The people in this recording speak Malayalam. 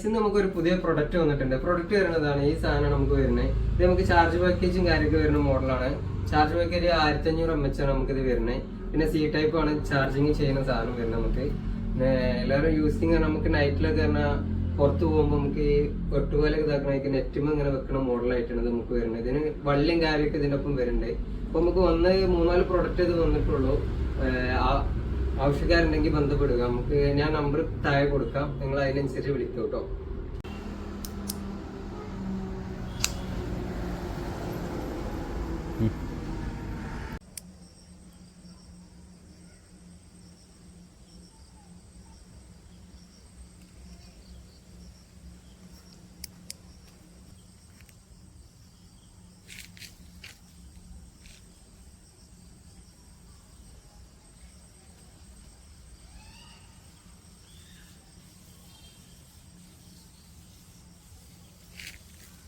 ഗൈസ് നമുക്കൊരു പുതിയ പ്രൊഡക്റ്റ് വന്നിട്ടുണ്ട്. പ്രൊഡക്റ്റ് വരുന്നതാണ് ഈ സാധനം നമുക്ക് വരുന്നത്. ഇത് നമുക്ക് ചാർജ് പാക്കേജും കാര്യമൊക്കെ വരുന്ന മോഡലാണ്. ചാർജ് പാക്കേജ് 1500 mAh ആണ് നമുക്കിത് വരുന്നത്. പിന്നെ സി ടൈപ്പ് ആണ് ചാർജിങ് ചെയ്യുന്ന സാധനം വരുന്നത്. നമുക്ക് എല്ലാവരും യൂസിങ് നമുക്ക് നൈറ്റിലൊക്കെ പറഞ്ഞാൽ പുറത്ത് പോകുമ്പോൾ നമുക്ക് ഈ ഒട്ടുപോലൊക്കെ ഇതാക്കണ നെറ്റും ഇങ്ങനെ വെക്കുന്ന മോഡലായിട്ടാണ് ഇത് നമുക്ക് വരുന്നത്. ഇതിന് വള്ളിയും കാര്യമൊക്കെ ഇതിൻ്റെ ഒപ്പം വരുന്നുണ്ട്. അപ്പോൾ നമുക്ക് 3-4 പ്രൊഡക്റ്റ് ഇത് വന്നിട്ടുള്ളൂ. ആവശ്യക്കാരുണ്ടെങ്കിൽ ബന്ധപ്പെടുക. ഞാൻ നമ്പർ താഴെ കൊടുക്കാം, നിങ്ങൾ അതിനനുസരിച്ച് വിളിക്കും കേട്ടോ.